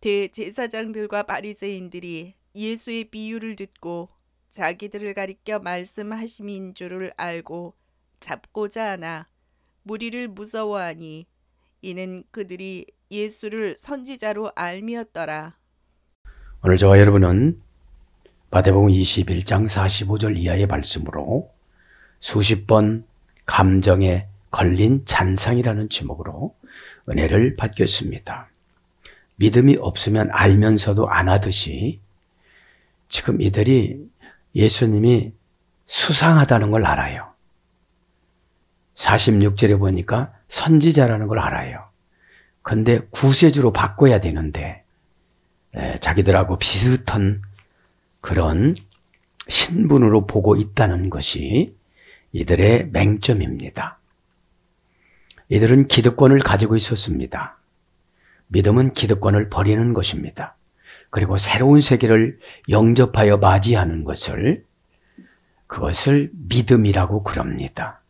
대제사장들과 바리새인들이 예수의 비유를 듣고 자기들을 가리켜 말씀하심인 줄을 알고 잡고자 하나 무리를 무서워하니 이는 그들이 예수를 선지자로 알미었더라. 오늘 저와 여러분은 마태복음 21장 45절 이하의 말씀으로 수십 번 감정에 걸린 잔상이라는 제목으로 은혜를 받겠습니다. 믿음이 없으면 알면서도 안 하듯이 지금 이들이 예수님이 수상하다는 걸 알아요. 46절에 보니까 선지자라는 걸 알아요. 근데 구세주로 바꿔야 되는데 자기들하고 비슷한 그런 신분으로 보고 있다는 것이 이들의 맹점입니다. 이들은 기득권을 가지고 있었습니다. 믿음은 기득권을 버리는 것입니다. 그리고 새로운 세계를 영접하여 맞이하는 그것을 믿음이라고 그럽니다.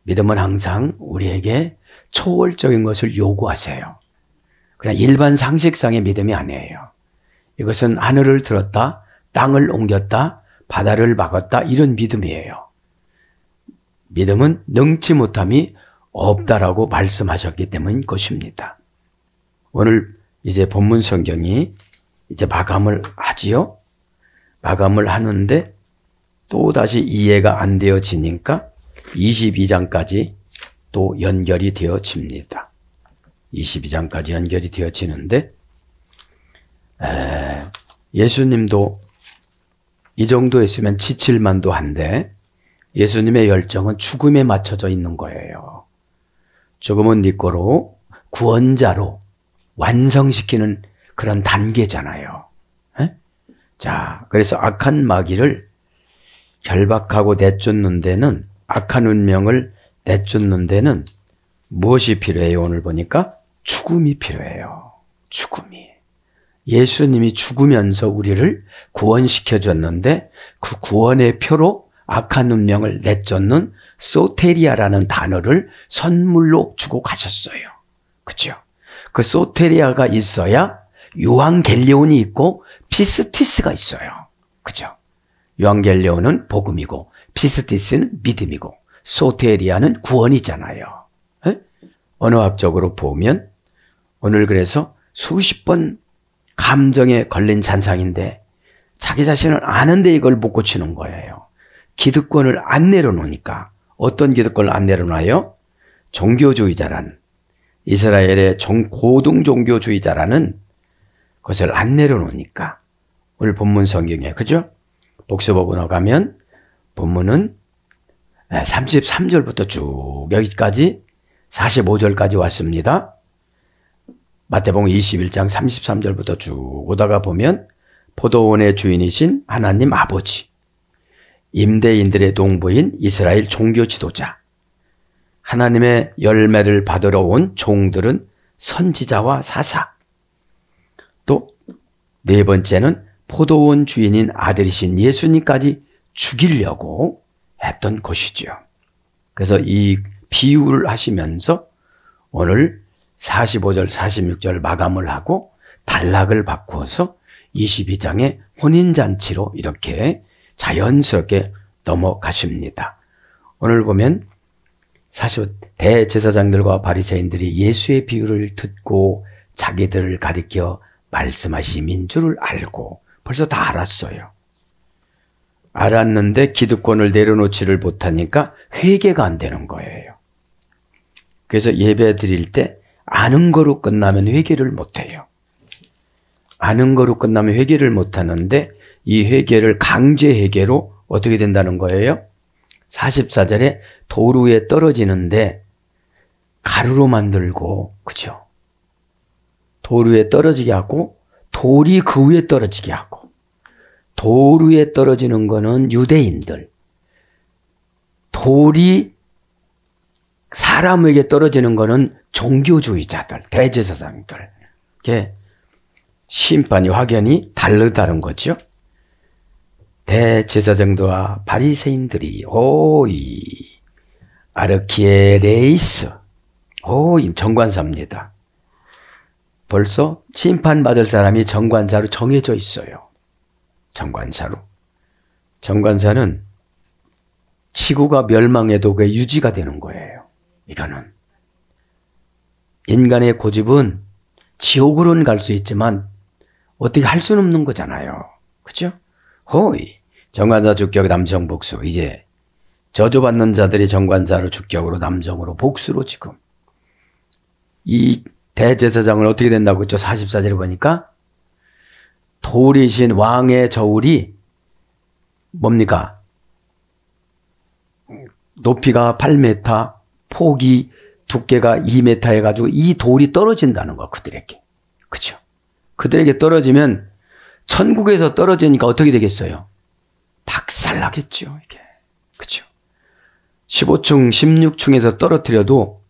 믿음은 항상 우리에게 초월적인 것을 요구하세요. 그냥 일반 상식상의 믿음이 아니에요. 이것은 하늘을 들었다, 땅을 옮겼다, 바다를 막았다 이런 믿음이에요. 믿음은 능치 못함이 없다라고 말씀하셨기 때문인 것입니다. 오늘 이제 본문 성경이 이제 마감을 하지요. 마감을 하는데 또다시 이해가 안 되어지니까 22장까지 또 연결이 되어집니다. 22장까지 연결이 되어지는데 예수님도 이 정도 했으면 지칠만도 한데 예수님의 열정은 죽음에 맞춰져 있는 거예요. 죽음은 네 거로 구원자로 완성시키는 그런 단계잖아요. 에? 자, 그래서 악한 마귀를 결박하고 내쫓는 데는 악한 운명을 내쫓는 데는 무엇이 필요해요? 오늘 보니까 죽음이 필요해요. 죽음이. 예수님이 죽으면서 우리를 구원시켜 줬는데 그 구원의 표로 악한 운명을 내쫓는 소테리아라는 단어를 선물로 주고 가셨어요. 그죠? 그 소테리아가 있어야 요한겔리온이 있고 피스티스가 있어요. 그죠? 요한겔리온은 복음이고 피스티스는 믿음이고 소테리아는 구원이잖아요. 에? 언어학적으로 보면 오늘 그래서 수십 번 감정에 걸린 잔상인데 자기 자신을 아는데 이걸 못 고치는 거예요. 기득권을 안 내려놓으니까. 어떤 기득권을 안 내려놔요? 종교주의자란, 이스라엘의 고등 종교주의자라는 것을 안 내려놓으니까. 오늘 본문 성경에, 그죠? 복수법으로 가면 본문은 33절부터 쭉 여기까지 45절까지 왔습니다. 마태복음 21장 33절부터 쭉 오다가 보면 포도원의 주인이신 하나님 아버지, 임대인들의 농부인 이스라엘 종교 지도자, 하나님의 열매를 받으러 온 종들은 선지자와 사사, 또 네 번째는 포도원 주인인 아들이신 예수님까지 죽이려고 했던 것이죠. 그래서 이 비유를 하시면서 오늘 45절, 46절 마감을 하고 단락을 바꾸어서 22장의 혼인잔치로 이렇게 자연스럽게 넘어가십니다. 오늘 보면 사실 대제사장들과 바리새인들이 예수의 비유를 듣고 자기들을 가리켜 말씀하심인 줄을 알고 벌써 다 알았어요. 알았는데 기득권을 내려놓지를 못하니까 회개가 안 되는 거예요. 그래서 예배 드릴 때 아는 거로 끝나면 회개를 못해요. 아는 거로 끝나면 회개를 못하는데 이 회개를 강제 회개로 어떻게 된다는 거예요? 44절에 돌 위에 떨어지는데 가루로 만들고, 그죠? 돌 위에 떨어지게 하고 돌이 그 위에 떨어지게 하고, 돌 위에 떨어지는 거는 유대인들, 돌이 사람에게 떨어지는 거는 종교주의자들, 대제사장들. 이게 심판이 확연히 다르다는 거죠. 대제사장들과 바리새인들이 오이 아르키에레이스, 오이 정관사입니다. 벌써 심판받을 사람이 정관사로 정해져 있어요. 정관사로. 정관사는 지구가 멸망해도 그게 유지가 되는 거예요. 이거는. 인간의 고집은 지옥으로는 갈 수 있지만 어떻게 할 수는 없는 거잖아요. 그죠? 호이. 정관사 주격 남성 복수. 이제 저주받는 자들이 정관사로 주격으로 남성으로 복수로 지금. 이 대제사장은 어떻게 된다고 했죠? 44절에 보니까 돌이신 왕의 저울이 뭡니까? 높이가 8m, 폭이 두께가 2m 해가지고 이 돌이 떨어진다는 거 그들에게. 그죠? 그들에게 떨어지면 천국에서 떨어지니까 어떻게 되겠어요? 박살나겠죠, 이게. 그죠? 15층, 16층에서 떨어뜨려도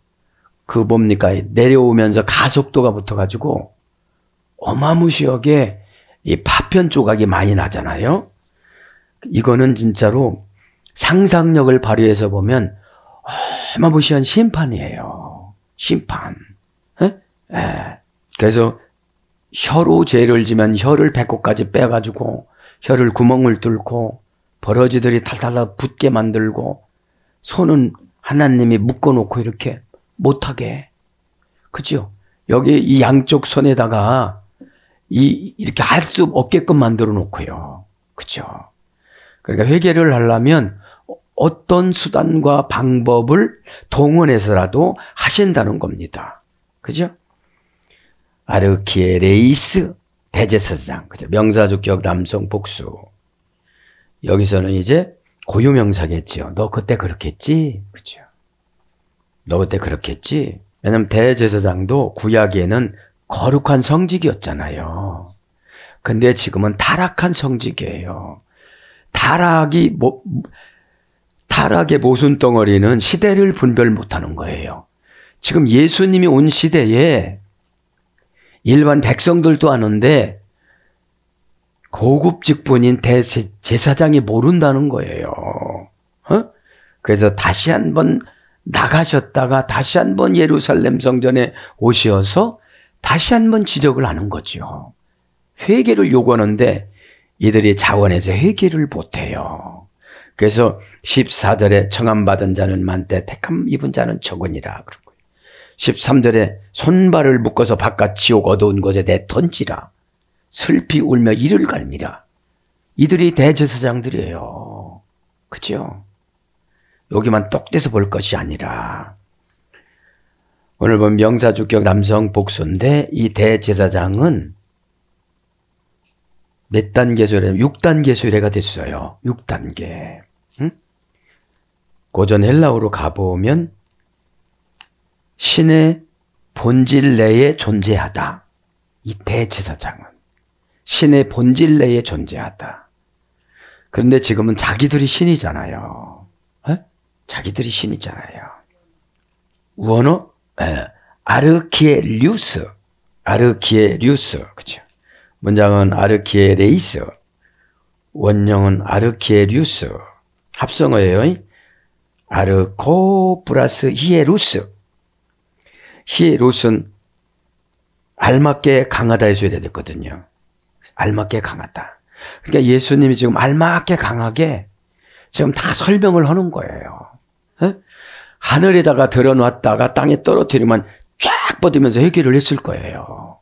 그 뭡니까? 내려오면서 가속도가 붙어가지고 어마무시하게 이 파편 조각이 많이 나잖아요. 이거는 진짜로 상상력을 발휘해서 보면 어마무시한 심판이에요. 심판. 그래서 혀로 죄를 지면 혀를 배꼽까지 빼가지고 혀를 구멍을 뚫고 버러지들이 탈탈 붙게 만들고 손은 하나님이 묶어놓고 이렇게 못하게. 그죠? 여기 이 양쪽 손에다가 이렇게 할 수 없게끔 만들어 놓고요. 그죠? 그러니까 회개를 하려면 어떤 수단과 방법을 동원해서라도 하신다는 겁니다. 그죠? 아르키에레이스 대제사장. 그죠? 명사주격 남성 복수. 여기서는 이제 고유명사겠죠. 너 그때 그렇겠지? 그죠? 너 그때 그렇겠지? 왜냐면 대제사장도 구약에는 거룩한 성직이었잖아요. 근데 지금은 타락한 성직이에요. 타락의 모순덩어리는 시대를 분별 못하는 거예요. 지금 예수님이 온 시대에 일반 백성들도 아는데 고급 직분인 대제사장이 모른다는 거예요. 그래서 다시 한번 나가셨다가 다시 한번 예루살렘 성전에 오셔서 다시 한번 지적을 하는 거죠. 회개를 요구하는데 이들이 자원해서 회개를 못해요. 그래서 14절에 청함받은 자는 많되 택함 입은 자는 적으니라. 13절에 손발을 묶어서 바깥 지옥 어두운 곳에 내던지라. 슬피 울며 이를 갈미라. 이들이 대제사장들이에요. 그죠? 여기만 똑대서 볼 것이 아니라 오늘 본 명사주격 남성 복수인데 이 대제사장은 몇 단계 소래? 6단계 소래가 됐어요. 6단계. 응? 고전 헬라어로 가보면 신의 본질 내에 존재하다. 이 대제사장은 신의 본질 내에 존재하다. 그런데 지금은 자기들이 신이잖아요. 자기들이 신이잖아요. 원어 아르키에리우스, 그죠? 문장은 아르키에레이스, 원형은 아르키에리우스, 합성어예요. 아르코 플러스 히에루스. 히에루스는 알맞게 강하다 해서 해야 됐거든요. 알맞게 강하다. 그러니까 예수님이 지금 알맞게 강하게 지금 다 설명을 하는 거예요. 하늘에다가 들어놨다가 땅에 떨어뜨리면 쫙 뻗으면서 회개를 했을 거예요.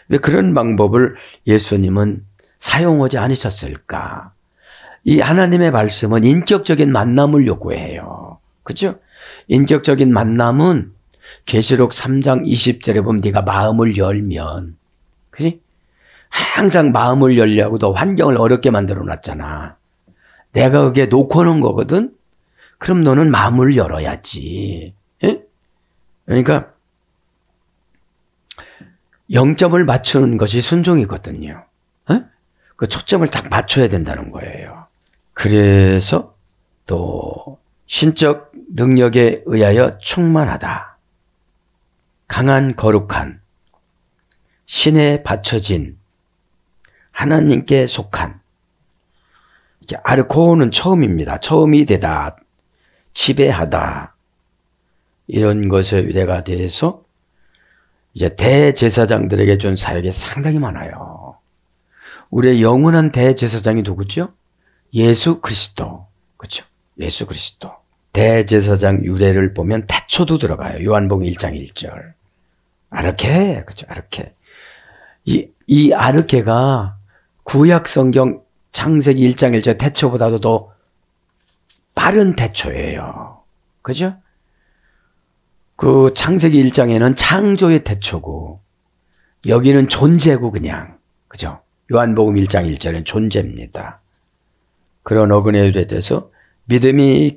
왜 그런 방법을 예수님은 사용하지 않으셨을까? 이 하나님의 말씀은 인격적인 만남을 요구해요. 그죠? 인격적인 만남은 계시록 3장 20절에 보면 네가 마음을 열면, 그지? 항상 마음을 열려고 너 환경을 어렵게 만들어 놨잖아. 내가 그게 놓고 오는 거거든? 그럼 너는 마음을 열어야지. 예? 그러니까 0점을 맞추는 것이 순종이거든요. 그 초점을 딱 맞춰야 된다는 거예요. 그래서 또 신적 능력에 의하여 충만하다. 강한 거룩한 신에 바쳐진 하나님께 속한 아르코는 처음입니다. 처음이 되다. 지배하다. 이런 것에 의뢰가 돼서 이제 대제사장들에게 준 사역이 상당히 많아요. 우리의 영원한 대제사장이 누구죠? 예수 그리스도. 그렇죠? 예수 그리스도. 대제사장 유래를 보면 태초도 들어가요. 요한복음 1장 1절. 아르케. 그렇죠? 아르케. 이 아르케가 구약 성경 창세기 1장 1절 태초보다도 더 빠른 태초예요. 그죠? 그 창세기 1장에는 창조의 태초고 여기는 존재고 그냥. 그죠? 요한복음 1장 1절은 존재입니다. 그런 어근에 대해서 믿음이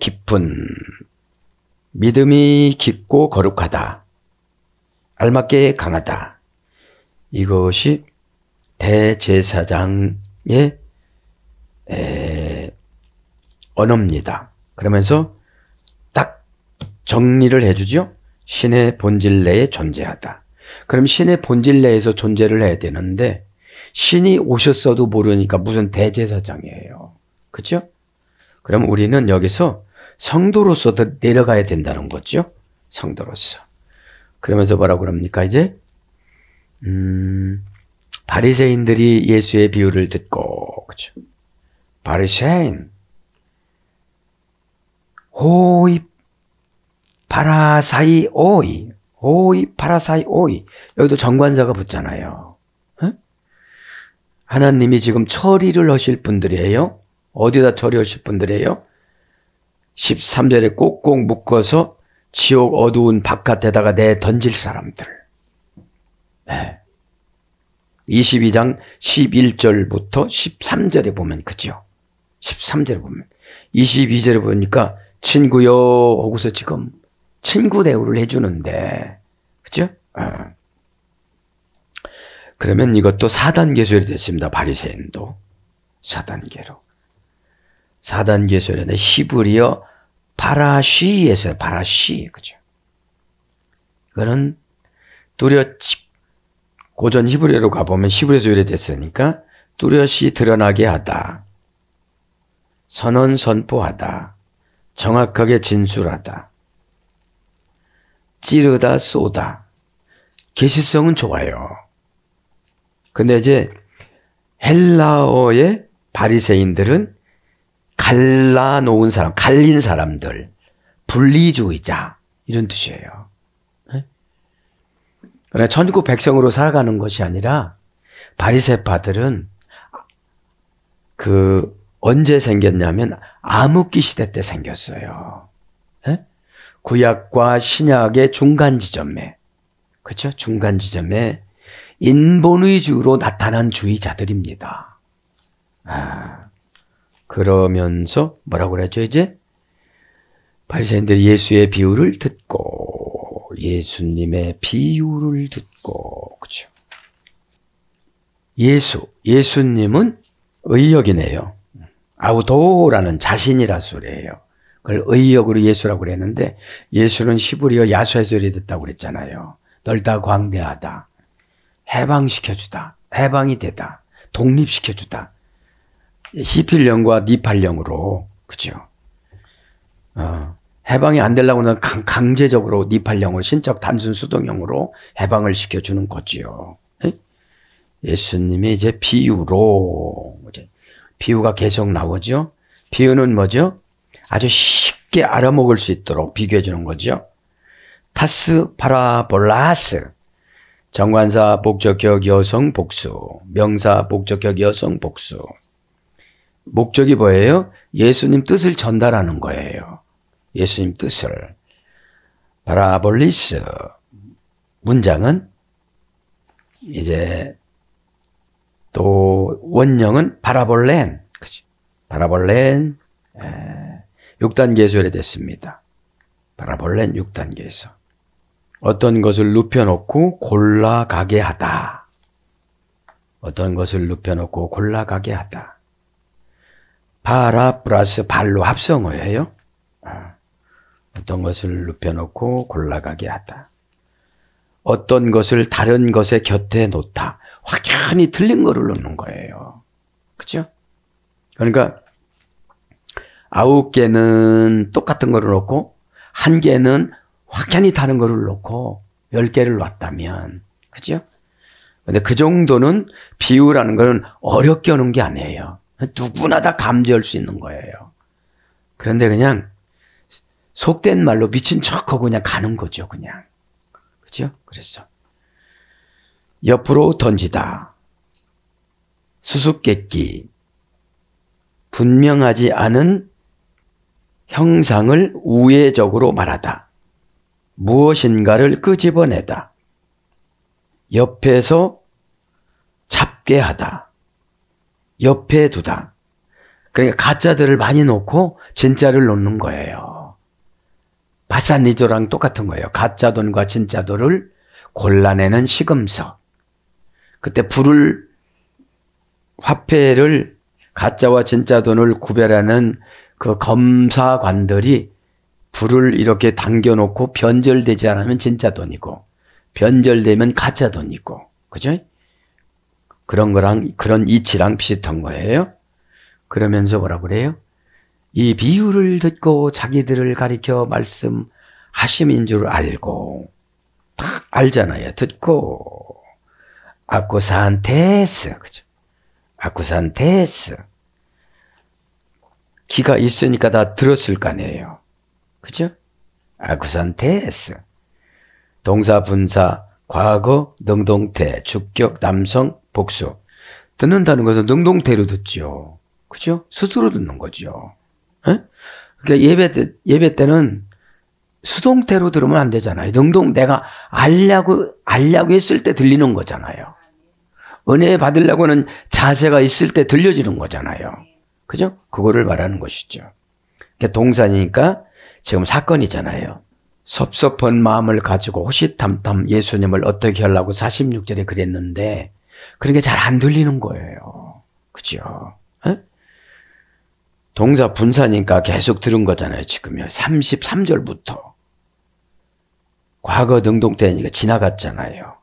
깊고 거룩하다. 알맞게 강하다. 이것이 대제사장의 언어입니다. 그러면서 딱 정리를 해주죠. 신의 본질 내에 존재하다. 그럼 신의 본질 내에서 존재를 해야 되는데 신이 오셨어도 모르니까 무슨 대제사장이에요. 그렇죠? 그럼 우리는 여기서 성도로서 더 내려가야 된다는 거죠. 성도로서. 그러면서 뭐라고 그럽니까 이제? 바리새인들이 예수의 비유를 듣고, 그렇죠? 바리새인, 호이 파라사이 오이, 호이 파라사이 오이. 여기도 정관사가 붙잖아요. 에? 하나님이 지금 처리를 하실 분들이에요. 어디다 처리하실 분들이에요? 13절에 꼭꼭 묶어서 지옥 어두운 바깥에다가 내던질 사람들. 네. 22장 11절부터 13절에 보면 그죠? 13절에 보면 22절에 보니까 친구요 하고서 지금 친구 대우를 해주는데 그죠? 그러면 이것도 4단계 소리 됐습니다. 바리새인도 4단계로. 4단계 소리는 히브리어 파라시에서 파라시 그죠? 이거는 뚜렷이 고전 히브리어로 가보면 히브리어에서 유래됐으니까 뚜렷이 드러나게 하다, 선언 선포하다, 정확하게 진술하다, 찌르다 쏘다. 계시성은 좋아요. 근데 이제 헬라어의 바리새인들은 갈라놓은 사람, 갈린 사람들, 분리주의자 이런 뜻이에요. 그러나 천국 백성으로 살아가는 것이 아니라 바리새파들은 언제 생겼냐면 암흑기 시대 때 생겼어요. 구약과 신약의 중간 지점에, 그렇죠? 중간 지점에 인본위주로 나타난 주의자들입니다. 그러면서 뭐라고 그랬죠? 이제 바리새인들이 예수의 비유를 듣고, 예수님의 비유를 듣고, 그렇죠? 예수님은 의역이네요. 아우도라는 자신이라 소리예요. 그걸 의역으로 예수라고 그랬는데 예수는 히브리어 야수에서 유래됐다고 그랬잖아요. 넓다 광대하다, 해방시켜주다, 해방이 되다, 독립시켜주다. 시필령과 니팔령으로, 그죠? 해방이 안 되려고 하면 강제적으로 니팔령을 신적 단순 수동형으로 해방을 시켜주는 거지요. 예수님이 이제 비유로, 비유가 계속 나오죠. 비유는 뭐죠? 아주 쉽게 알아먹을 수 있도록 비교해 주는 거죠. 타스 파라볼라스. 정관사 목적격 여성 복수, 명사 목적격 여성 복수. 목적이 뭐예요? 예수님 뜻을 전달하는 거예요. 예수님 뜻을. 파라볼리스. 문장은 이제 또 원형은 파라볼렌. 그치? 파라볼렌. 6단계에서 유래됐습니다. 파라볼렌 6단계에서. 어떤 것을 눕혀놓고 골라가게 하다. 어떤 것을 눕혀놓고 골라가게 하다. 파라 플러스 발로 합성어예요. 어떤 것을 눕혀놓고 골라가게 하다. 어떤 것을 다른 것의 곁에 놓다. 확연히 틀린 거를 놓는 거예요. 그죠? 그러니까 9개는 똑같은 거를 놓고 1개는 확연히 다른 거를 놓고 10개를 놨다면. 그죠? 근데 그 정도는 비유라는 거는 어렵게 오는 게 아니에요. 누구나 다 감지할 수 있는 거예요. 그런데 그냥 속된 말로 미친 척하고 그냥 가는 거죠, 그냥. 그죠? 그래서 옆으로 던지다. 수수께끼. 분명하지 않은 형상을 우회적으로 말하다. 무엇인가를 끄집어내다. 옆에서 잡게 하다. 옆에 두다. 그러니까 가짜들을 많이 놓고 진짜를 놓는 거예요. 바사니조랑 똑같은 거예요. 가짜 돈과 진짜 돈을 골라내는 시금석. 그때 화폐를 가짜와 진짜 돈을 구별하는 그 검사관들이 불을 이렇게 당겨놓고 변절되지 않으면 진짜 돈이고 변절되면 가짜 돈이고, 그죠? 그런 거랑 그런 이치랑 비슷한 거예요. 그러면서 뭐라 그래요? 이 비유를 듣고 자기들을 가리켜 말씀하심인 줄 알고, 다 알잖아요. 듣고 아쿠산테스, 그죠? 아쿠산테스. 귀가 있으니까 다 들었을 거 아니에요. 그죠? 아쿠산테스. 동사, 분사, 과거, 능동태, 주격, 남성, 복수. 듣는다는 것은 능동태로 듣죠. 그죠? 스스로 듣는 거죠. 에? 그러니까 예배 때는 수동태로 들으면 안 되잖아요. 내가 알려고 했을 때 들리는 거잖아요. 은혜 받으려고 하는 자세가 있을 때 들려지는 거잖아요. 그죠? 그거를 말하는 것이죠. 그러니까 동사니까 지금 사건이잖아요. 섭섭한 마음을 가지고 호시탐탐 예수님을 어떻게 하려고 46절에 그랬는데 그게 잘 안 들리는 거예요. 그죠? 에? 동사 분사니까 계속 들은 거잖아요. 지금요. 33절부터. 과거 능동태니까 지나갔잖아요.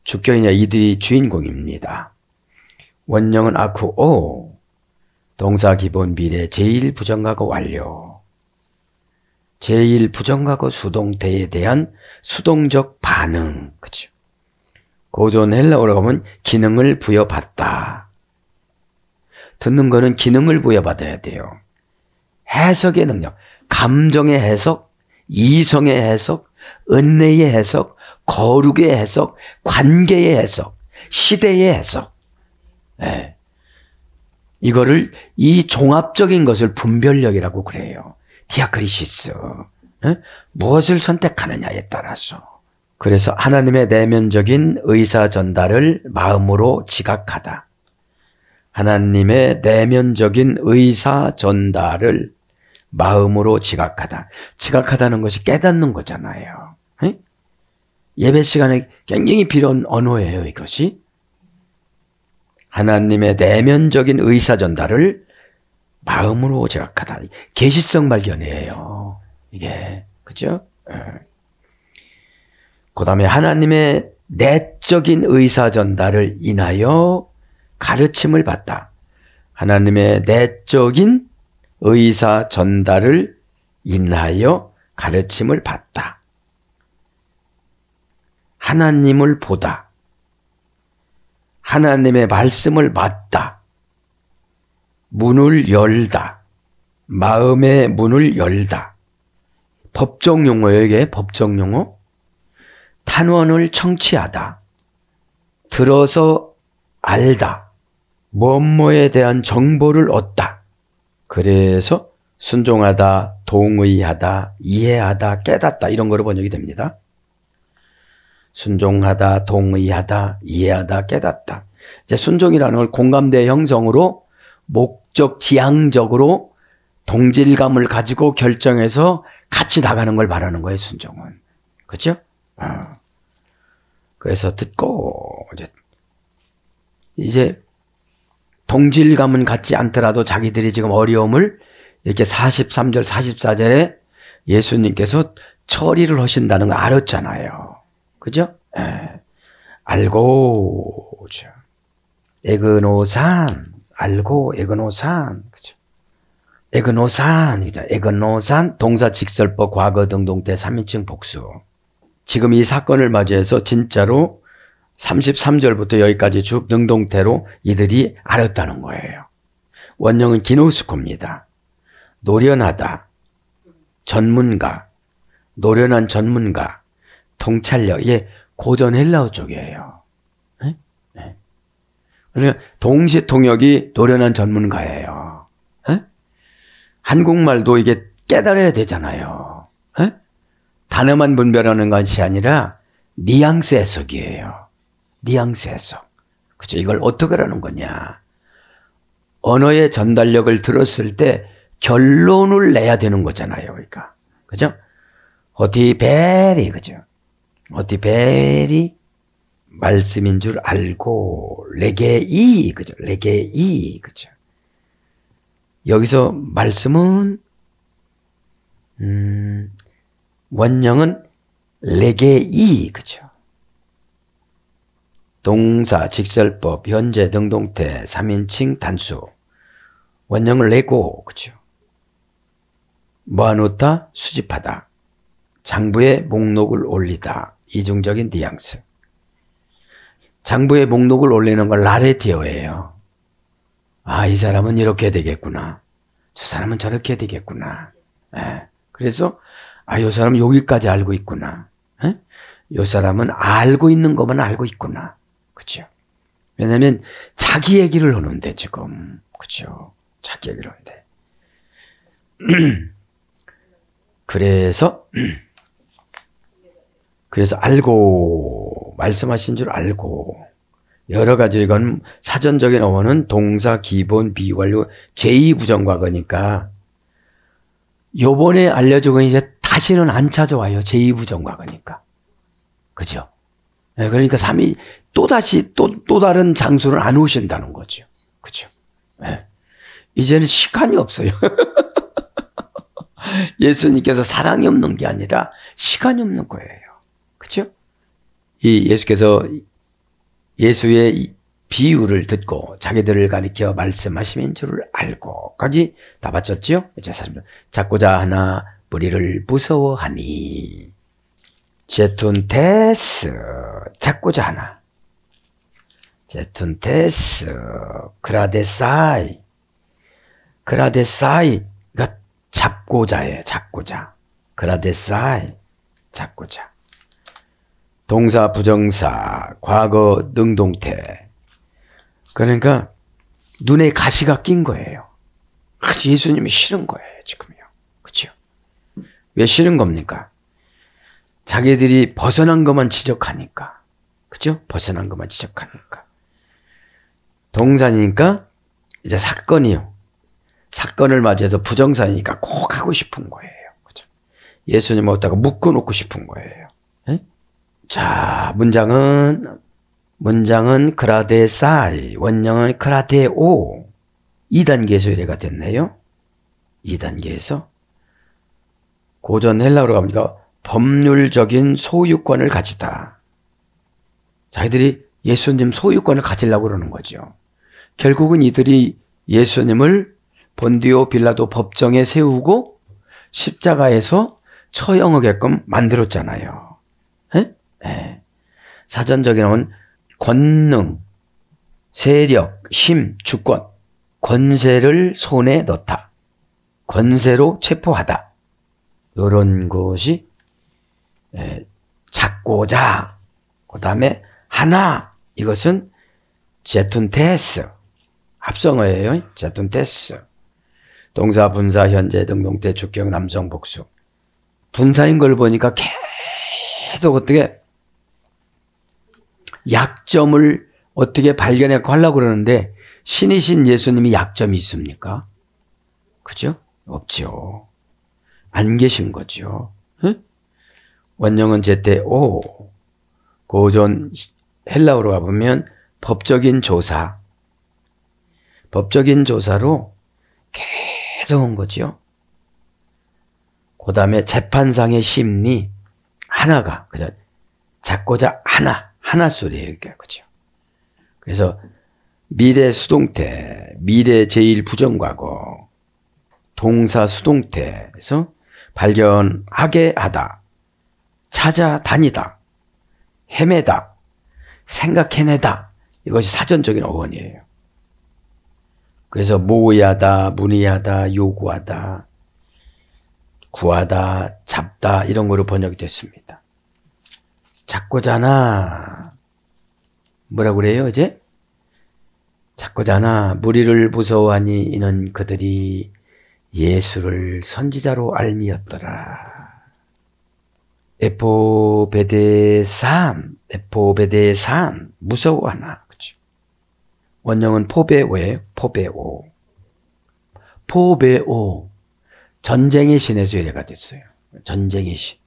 주격이냐 이들이 주인공입니다. 원형은 아쿠오. 동사 기본 미래 제1 부정과거 완료. 제1 부정과거 수동태에 대한 수동적 반응. 그죠? 고전 헬라어로 가면 기능을 부여받다. 듣는 거는 기능을 부여받아야 돼요. 해석의 능력, 감정의 해석, 이성의 해석, 은혜의 해석, 거룩의 해석, 관계의 해석, 시대의 해석. 네. 이거를 이 종합적인 것을 분별력이라고 그래요. 디아크리시스. 네? 무엇을 선택하느냐에 따라서. 그래서 하나님의 내면적인 의사 전달을 마음으로 지각하다. 하나님의 내면적인 의사 전달을 마음으로 지각하다. 지각하다는 것이 깨닫는 거잖아요. 에? 예배 시간에 굉장히 필요한 언어예요, 이것이. 하나님의 내면적인 의사 전달을 마음으로 지각하다. 계시성 발견이에요. 이게. 그죠? 그 다음에 하나님의 내적인 의사 전달을 인하여 가르침을 받다. 하나님의 내적인 의사 전달을 인하여 가르침을 받다. 하나님을 보다. 하나님의 말씀을 맞다. 문을 열다. 마음의 문을 열다. 법정 용어예요, 이게 법정 용어. 탄원을 청취하다. 들어서 알다. 뭐뭐에 대한 정보를 얻다. 그래서 순종하다, 동의하다, 이해하다, 깨닫다 이런 거로 번역이 됩니다. 순종하다, 동의하다, 이해하다, 깨닫다. 이제 순종이라는 걸 공감대 형성으로 목적 지향적으로 동질감을 가지고 결정해서 같이 나가는 걸 말하는 거예요, 순종은. 그렇죠? 그래서 듣고 이제 동질감은 갖지 않더라도 자기들이 지금 어려움을 이렇게 43절, 44절에 예수님께서 처리를 하신다는 거 알았잖아요. 그죠? 알고, 에그노산, 알고, 에그노산, 그죠? 에그노산, 그죠? 에그노산, 동사 직설법, 과거 등동태 3인칭 복수. 지금 이 사건을 맞이해서 진짜로 33절부터 여기까지 쭉 능동태로 이들이 알았다는 거예요. 원형은 기노스코입니다. 노련하다, 전문가, 노련한 전문가, 통찰력, 이게 고전 헬라어 쪽이에요. 네? 네. 그러니까 동시통역이 노련한 전문가예요. 네? 한국말도 이게 깨달아야 되잖아요. 네? 단어만 분별하는 것이 아니라 뉘앙스 해석이에요. 뉘앙스 해석. 그죠? 이걸 어떻게 하는 거냐. 언어의 전달력을 들었을 때 결론을 내야 되는 거잖아요. 그러니까. 그죠? 어디 베리, 그죠? 어디 베리 말씀인 줄 알고, 레게이, 그죠? 레게이, 그죠? 여기서 말씀은, 원형은 레게이, 그죠? 동사, 직설법, 현재, 능동태, 3인칭, 단수. 원형을 레고, 그죠? 모아놓다, 수집하다. 장부에 목록을 올리다. 이중적인 뉘앙스. 장부에 목록을 올리는 건 라레티어예요. 아, 이 사람은 이렇게 되겠구나. 저 사람은 저렇게 되겠구나. 예. 그래서 이 사람은 여기까지 알고 있구나. 예? 이 사람은 알고 있는 것만 알고 있구나. 그렇죠? 왜냐하면 자기 얘기를 하는데 지금. 그렇죠? 자기 얘기를 하는데. 그래서 알고, 말씀하신 줄 알고, 여러 가지 이건 사전적인 어원은 동사, 기본, 비완료, 제2부정과거니까 요번에 알려주고 이제 다시는 안 찾아와요. 제2부정과거니까. 그죠? 네, 그러니까 3위 또다시 또 다른 장소를 안 오신다는 거죠. 그죠? 네. 이제는 시간이 없어요. 예수님께서 사랑이 없는 게 아니라 시간이 없는 거예요. 그죠? 이 예수께서 예수의 비유를 듣고 자기들을 가리켜 말씀하심인 줄을 알고까지 다 바쳤죠? 잡고자 하나 무리를 무서워하니. 제툰테스, 잡고자 하나. 제툰테스, 그라데사이. 그라데사이가 잡고자예요. 잡고자. 그라데사이, 잡고자. 동사, 부정사, 과거, 능동태. 그러니까 눈에 가시가 낀 거예요. 예수님이 싫은 거예요, 지금요. 그렇죠? 왜 싫은 겁니까? 자기들이 벗어난 것만 지적하니까. 그죠? 벗어난 것만 지적하니까. 동사니까 이제 사건이요. 사건을 맞이해서 부정사니까 꼭 하고 싶은 거예요. 그죠? 예수님을 갖다가 묶어놓고 싶은 거예요. 네? 자, 문장은 그라데사이, 원형은 그라데오. 2단계에서 이래가 됐네요. 2단계에서. 고전 헬라어로 가보니까 법률적인 소유권을 가지다. 자기들이 예수님 소유권을 가지려고 그러는 거죠. 결국은 이들이 예수님을 본디오 빌라도 법정에 세우고 십자가에서 처형하게끔 만들었잖아요. 에? 에. 사전적인 건 권능, 세력, 힘, 주권, 권세를 손에 넣다. 권세로 체포하다. 이런 것이 잡고자, 그 다음에 하나, 이것은 제툰테스, 합성어예요. 제툰테스. 동사, 분사, 현재, 능동태, 주격, 남성, 복수. 분사인 걸 보니까 계속 어떻게 약점을 어떻게 발견하고 하려고 그러는데 신이신 예수님이 약점이 있습니까? 그죠? 없죠. 안 계신 거죠. 응? 원형은 제테오. 고전 헬라어로 가보면 법적인 조사. 법적인 조사로 계속 온 거죠. 그 다음에 재판상의 심리. 하나가. 그죠? 잡고자 하나 소리예요. 그죠? 그래서 미래 수동태, 미래 제1부정과거, 동사 수동태에서 발견하게 하다. 찾아다니다, 헤매다, 생각해내다. 이것이 사전적인 어원이에요. 그래서 모의하다, 문의하다, 요구하다, 구하다, 잡다 이런 거로 번역이 됐습니다. 찾고자 하나 뭐라고 그래요 이제? 찾고자 하나 무리를 무서워하니 이는 그들이 예수를 선지자로 알미었더라. 에포베데산 무서워하나. 그렇죠? 원형은 포베오예요. 포베오 전쟁의 신에서 유래가 됐어요. 전쟁의 신.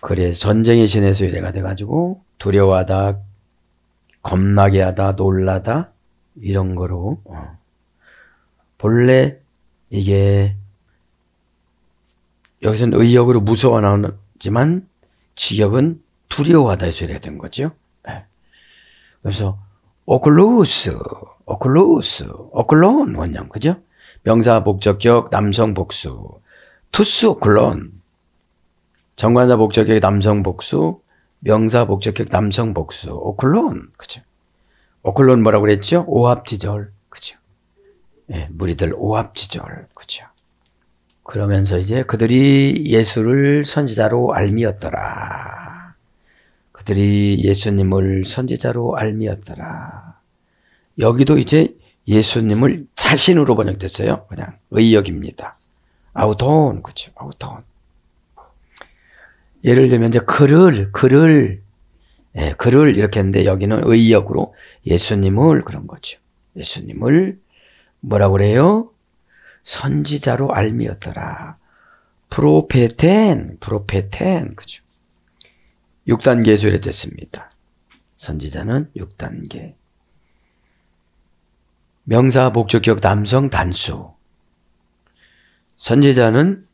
그래서 전쟁의 신에서 유래가 돼가지고 두려워하다, 겁나게 하다, 놀라다 이런 거로 본래 이게 여기서는 의역으로 무서워 나오지만 직역은 두려워하다에서 유래가 된 거죠. 그래서 오클론 원형 그죠? 명사 목적격 남성 복수 투스 오클론 정관사 목적격 남성 복수 명사 목적격 남성 복수 오클론 그죠? 오클론 뭐라고 그랬죠? 오합지절 그죠? 예, 무리들 오합지절 그죠? 그러면서 이제 그들이 예수를 선지자로 알미었더라. 그들이 예수님을 선지자로 알미었더라. 여기도 이제 예수님을 자신으로 번역됐어요. 그냥 의역입니다. 아우톤 그죠? 아우톤. 예를 들면 이제 글을 이렇게 했는데 여기는 의역으로 예수님을 그런 거죠. 예수님을 뭐라고 그래요? 선지자로 알미었더라. 프로페텐 그죠? 6단계에서 유래됐습니다. 선지자는 6단계. 명사 목적격 남성 단수. 선지자는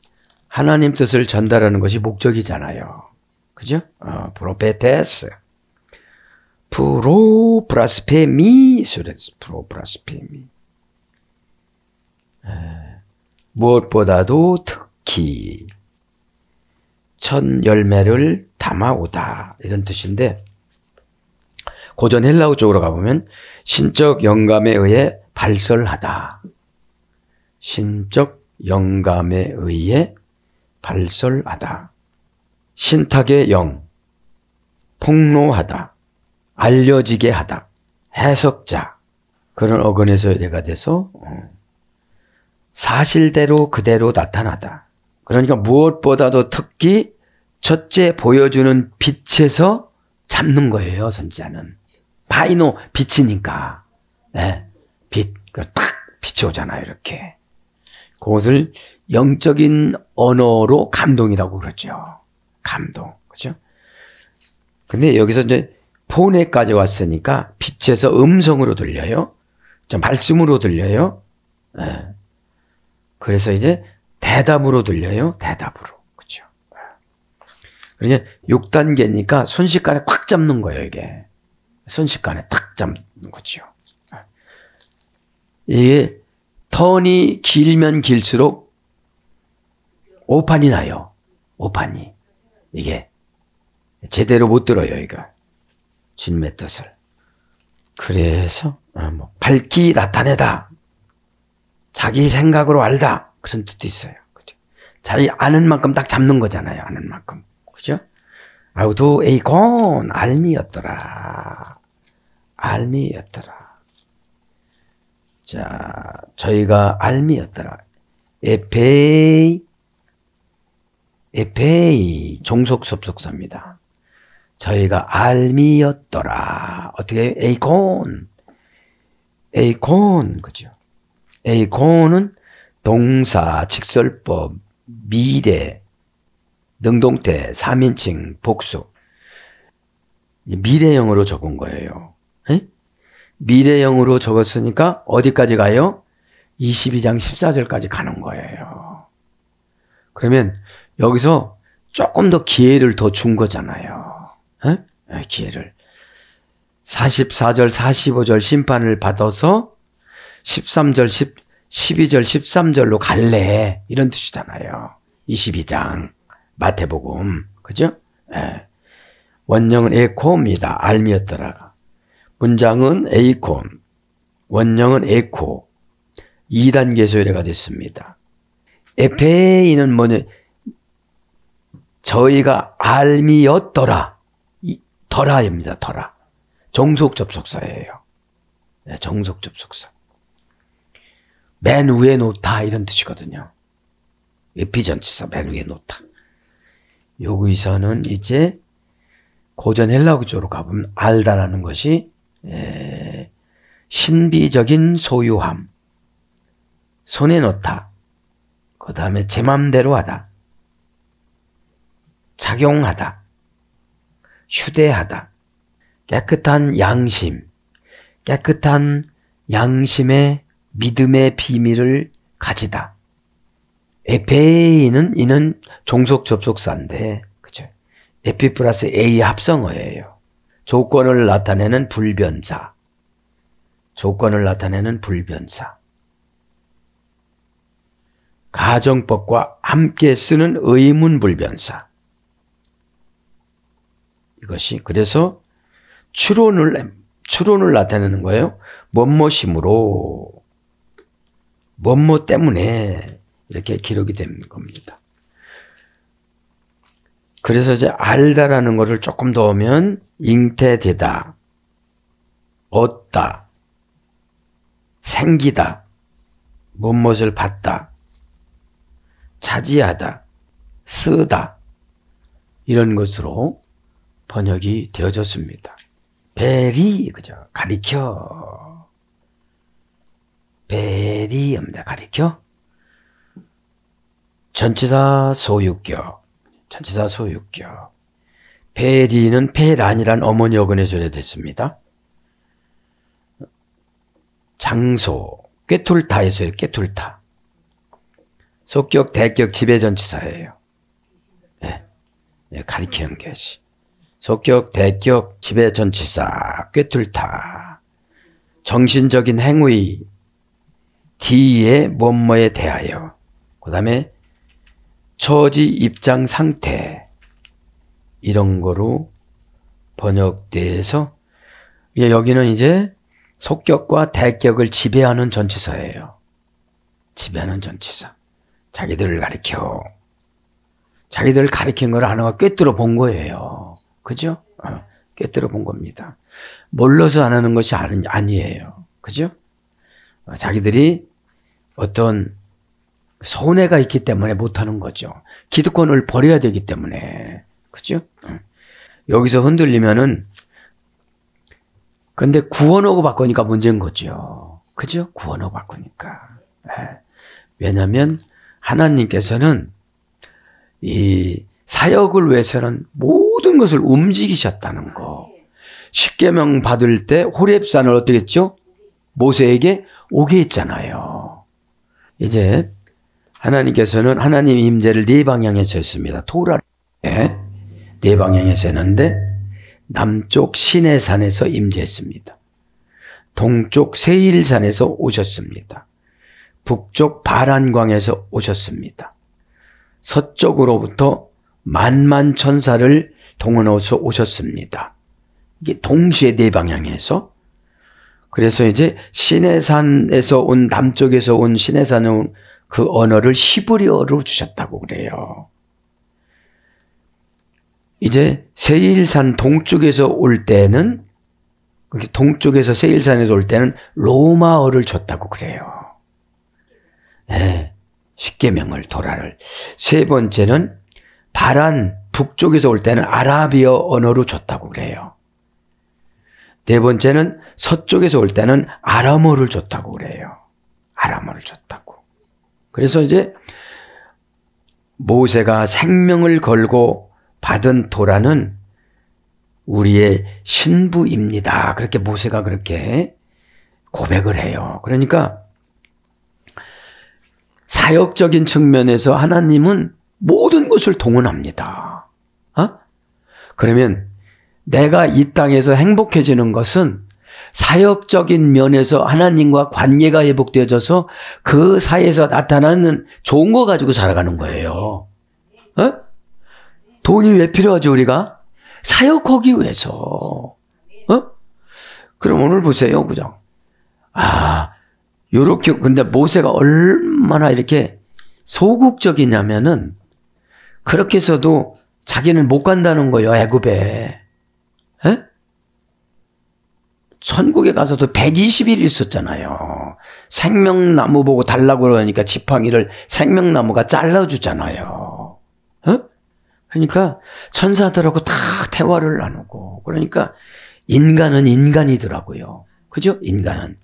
하나님 뜻을 전달하는 것이 목적이잖아요. 그죠? 프로페테스. 프로브라스페미. 프로브라스페미. 무엇보다도 특히 첫 열매를 담아오다 이런 뜻인데 고전 헬라어 쪽으로 가보면 신적 영감에 의해 발설하다. 신적 영감에 의해 발설하다. 신탁의 영, 폭로하다, 알려지게 하다, 해석자 그런 어근에서 유래가 돼서 사실대로 그대로 나타나다. 그러니까 무엇보다도 특히 첫째 보여주는 빛에서 잡는 거예요. 선지자는 바이노 빛이니까 빛, 딱 빛이 오잖아요. 이렇게 그것을 영적인 언어로 감동이라고 그러죠. 감동, 그죠? 근데 여기서 이제 폰에까지 왔으니까 빛에서 음성으로 들려요. 좀 말씀으로 들려요. 그래서 이제 대답으로 들려요. 대답으로. 그렇죠? 그러니까 6단계니까 순식간에 꽉 잡는 거예요, 이게. 순식간에 탁 잡는 거죠. 이게 턴이 길면 길수록 오판이 나요. 오판이. 이게 제대로 못 들어요, 이거. 주님의 뜻을. 그래서 밝히 나타내다. 자기 생각으로 알다. 그런 뜻도 있어요. 그죠? 자기 아는 만큼 딱 잡는 거잖아요. 아는 만큼. 그죠? 아우도 에이콘 알미였더라. 알미였더라. 자, 저희가 알미였더라. 에페이 종속접속사입니다. 저희가 알미였더라. 어떻게 에이콘 그죠? 에이콘은 동사, 직설법, 미래, 능동태, 3인칭, 복수. 미래형으로 적은 거예요. 미래형으로 적었으니까 어디까지 가요? 22장 14절까지 가는 거예요. 그러면 여기서 조금 더 기회를 더 준 거잖아요. 기회를. 44절, 45절 심판을 받아서 13절, 12절, 13절로 갈래. 이런 뜻이잖아요. 22장. 마태복음. 그죠? 예. 원형은 에코입니다. 알미였더라. 문장은 에이콘. 원형은 에코. 2단계 소리가 됐습니다. 에페이는 뭐냐? 저희가 알미였더라. 더라입니다. 더라. 종속 접속사예요. 네, 종속 접속사. 맨 위에 놓다 이런 뜻이거든요. 에피전치사 맨 위에 놓다. 여기서는 이제 고전 헬라어적으로 가보면 알다라는 것이 신비적인 소유함, 손에 넣다, 그 다음에 제 맘대로 하다, 착용하다, 휴대하다, 깨끗한 양심, 깨끗한 양심의 믿음의 비밀을 가지다. 에페이는 이는 종속 접속사인데, 그죠? 에피 플러스 A 합성어예요. 조건을 나타내는 불변사. 조건을 나타내는 불변사. 가정법과 함께 쓰는 의문 불변사. 이것이 그래서 추론을 나타내는 거예요. 뭐뭐심으로, 뭐뭐 때문에 이렇게 기록이 되는 겁니다. 그래서 이제 알다라는 것을 조금 더 하면 잉태되다, 얻다, 생기다, 무엇을 받다, 차지하다, 쓰다 이런 것으로 번역이 되어졌습니다. 베리, 그죠? 가리켜. 베리입니다. 가리켜. 전치사 소유격. 전치사 소유격. 베리는 베란이란 어머니 어근에서 유래됐습니다. 장소, 꿰툴타에서 꿰툴타. 속격, 대격, 지배전치사예요. 네. 네, 가리키는 것이. 속격, 대격, 지배전치사, 꿰툴타. 정신적인 행위, 뒤에 뭐뭐에 대하여. 그 다음에 처지, 입장, 상태 이런 거로 번역돼서 여기는 이제 속격과 대격을 지배하는 전치사예요. 지배하는 전치사. 자기들을 가리켜. 자기들을 가리킨 걸 하나가 꿰뚫어 본 거예요. 그죠? 꿰뚫어 본 겁니다. 몰라서 안 하는 것이 아니에요. 그죠? 자기들이 어떤 손해가 있기 때문에 못하는 거죠. 기득권을 버려야 되기 때문에. 그죠? 여기서 흔들리면은, 근데 구원하고 바꾸니까 문제인 거죠. 그죠? 구원하고 바꾸니까. 왜냐하면 하나님께서는 이 사역을 위해서는 모든 것을 움직이셨다는 거. 십계명 받을 때 호렙산을 어떻게 했죠? 모세에게 오게 했잖아요. 이제 하나님께서는 하나님 임재를 네 방향에서 했습니다. 토라에 네 방향에서 했는데 남쪽 시내산에서 임재했습니다. 동쪽 세일산에서 오셨습니다. 북쪽 바란광에서 오셨습니다. 서쪽으로부터 만만천사를 동원해서 오셨습니다. 이게 동시에 네 방향에서. 그래서 이제 시내산에서 온, 남쪽에서 온 시내산에 온 그 언어를 히브리어로 주셨다고 그래요. 이제 세일산 동쪽에서 올 때는, 동쪽에서 세일산에서 올 때는 로마어를 줬다고 그래요. 네, 십계명을, 토라를. 세 번째는 바란 북쪽에서 올 때는 아라비어 언어로 줬다고 그래요. 네 번째는 서쪽에서 올 때는 아람어를 줬다고 그래요. 아람어를 줬다고. 그래서 이제 모세가 생명을 걸고 받은 토라는 우리의 신부입니다. 그렇게 모세가 그렇게 고백을 해요. 그러니까 사역적인 측면에서 하나님은 모든 것을 동원합니다. 그러면 내가 이 땅에서 행복해지는 것은 사역적인 면에서 하나님과 관계가 회복되어져서 그 사이에서 나타나는 좋은 거 가지고 살아가는 거예요. 돈이 왜 필요하죠, 우리가? 사역하기 위해서. 그럼 오늘 보세요, 그죠? 요렇게, 근데 모세가 얼마나 이렇게 소극적이냐면은, 그렇게 해서도 자기는 못 간다는 거예요, 애굽에. 천국에 가서도 120일 있었잖아요. 생명나무 보고 달라고 그러니까 지팡이를 생명나무가 잘라주잖아요. 그러니까 천사들하고 다 대화를 나누고, 그러니까 인간은 인간이더라고요. 그죠? 인간은.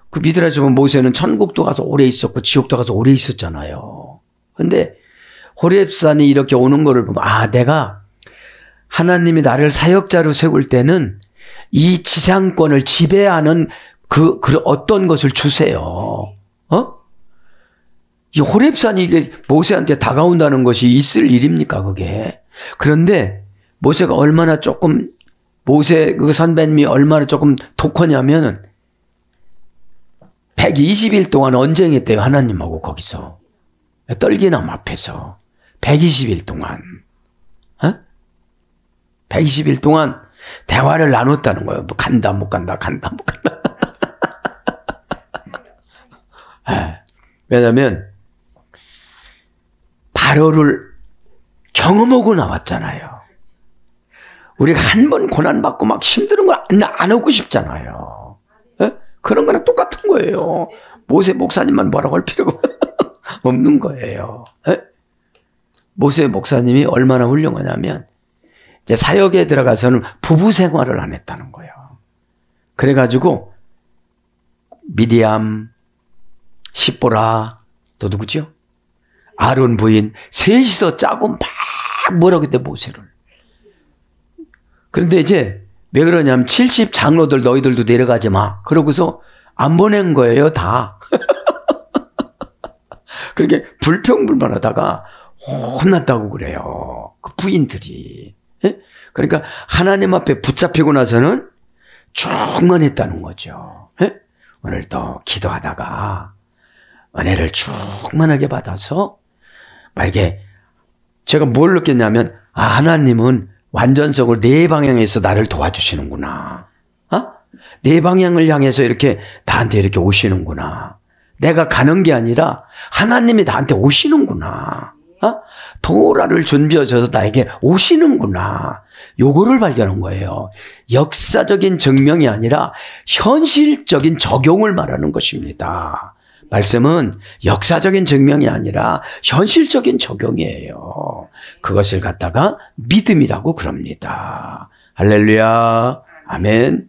그 미드라지만 모세는 천국도 가서 오래 있었고 지옥도 가서 오래 있었잖아요. 근데 호렙산이 이렇게 오는 거를 보면, 내가 하나님이 나를 사역자로 세울 때는 이 지상권을 지배하는 그 어떤 것을 주세요. 이 호렙산이 이게 모세한테 다가온다는 것이 있을 일입니까, 그게? 그런데 모세가 얼마나 조금, 모세 그 선배님이 얼마나 조금 독하냐면은 120일 동안 언쟁했대요, 하나님하고 거기서. 떨기나무 앞에서. 120일 동안. 120일 동안 대화를 나눴다는 거예요. 뭐 간다, 못 간다, 간다, 못 간다. 왜냐면, 바로를 경험하고 나왔잖아요. 우리가 한 번 고난받고 막 힘든 거 안 하고 싶잖아요. 그런 거랑 똑같은 거예요. 모세 목사님만 뭐라고 할 필요가 없는 거예요. 모세 목사님이 얼마나 훌륭하냐면, 이제 사역에 들어가서는 부부 생활을 안 했다는 거예요. 그래가지고 미디암, 십보라, 또 누구죠? 아론 부인 셋이서 짜고 막 뭐라고 했대, 모세를. 그런데 이제 왜 그러냐면 70 장로들 너희들도 내려가지 마. 그러고서 안 보낸 거예요, 다. 그렇게 불평불만하다가 혼났다고 그래요, 그 부인들이. 그러니까 하나님 앞에 붙잡히고 나서는 충만했다는 거죠. 오늘도 기도하다가 은혜를 충만하게 받아서 만약에 제가 뭘 느꼈냐면, 하나님은 완전성을 네 방향에서 나를 도와주시는구나. 네 방향을 향해서 이렇게 나한테 이렇게 오시는구나. 내가 가는 게 아니라 하나님이 나한테 오시는구나. 도라를 준비하셔서 나에게 오시는구나. 요거를 발견한 거예요. 역사적인 증명이 아니라 현실적인 적용을 말하는 것입니다. 말씀은 역사적인 증명이 아니라 현실적인 적용이에요. 그것을 갖다가 믿음이라고 그럽니다. 할렐루야. 아멘.